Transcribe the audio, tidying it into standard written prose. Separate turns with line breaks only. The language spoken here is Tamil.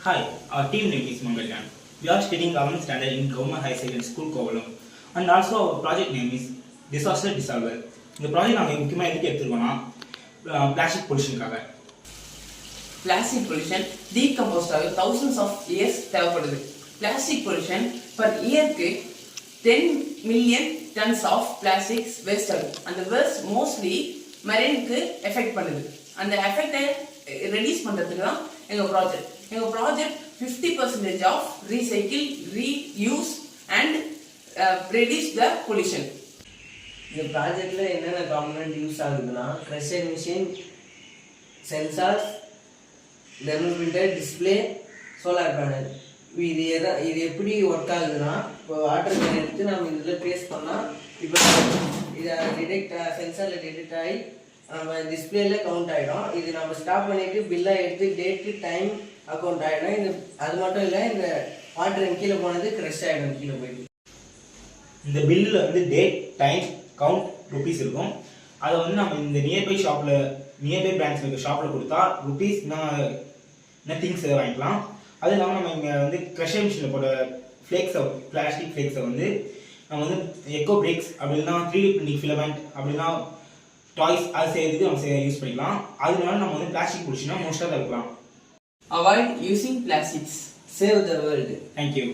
Hi, our team name is Mangalyan. We are studying 11th standard in Government High Secondary School, Kovalam. And also our project name is Disaster Dissolver. இந்த ப்ராஜெக்ட் நாங்கள் முக்கியமாக எதுக்கு எடுத்துருக்கோம்னா பிளாஸ்டிக் பொல்யூஷனுக்காக.
பிளாஸ்டிக் பொல்யூஷன் டீகம்போஸ்ட் ஆக thousands of years தேவைப்படுது. பிளாஸ்டிக் பொல்யூஷன் பர் இயருக்கு 10 million tons of plastics waste ஆகுது. அந்த வேஸ்ட் மோஸ்ட்லி மெரைனுக்கு எஃபெக்ட் பண்ணுது. அந்த எஃபெக்டை ரெடியூஸ் பண்ணுறதுக்கு தான் எங்கள் project 50% of recycle, reuse and reduce the pollution.
இந்த ப்ராஜெக்ட்ல என்னென்ன காம்பனன்ட் யூஸ் ஆகுதுன்னா crusher machine, sensors, thermal printer, display, solar panel. இது எப்படி ஒர்க் ஆகுதுன்னா இப்போ வாட்டர் கேன் எடுத்து நம்ம இதில் ட்ரேஸ் பண்ணால் இப்போ இதை சென்சாரில் டிடெக்ட் ஆகி நம்ம டிஸ்பிளேல கவுண்ட் ஆகிடும். இது நம்ம ஸ்டாப் பண்ணிட்டு பில்லை எடுத்து டேட்டு டைம் அக்கௌண்ட் ஆகிடும். இது அது மட்டும் இல்லை, இந்த வாட்டர் கீழே போனது க்ரஷ் ஆகிடும் கீழே போயிட்டு.
இந்த பில்லில் வந்து டேட், டைம், கவுண்ட், ருபீஸ் இருக்கும். அதை வந்து நம்ம இந்த நியர்பை பிரான்ச்சில் இருக்க ஷாப்பில் கொடுத்தா ருபீஸ் என்ன திங்ஸ் வாங்கிக்கலாம். அது இல்லாமல் நம்ம இங்கே வந்து க்ரஷர் மிஷினில் போட பிளாஸ்டிக் ஃப்ளேக்ஸை வந்து நம்ம வந்து எக்கோ பிரேக்ஸ் அப்படின்னா 3D பிரிண்டிங் ஃபிலமெண்ட் அப்படின்னா டாய்ஸ் அது செய்யறதுக்கு நம்ம யூஸ் பண்ணிக்கலாம். அதனால நம்ம வந்து பிளாஸ்டிக் பொல்யூஷனை மோஸ்ட்டாக தடுக்கலாம்.
Avoid using plastics.
Save the world.
Thank you.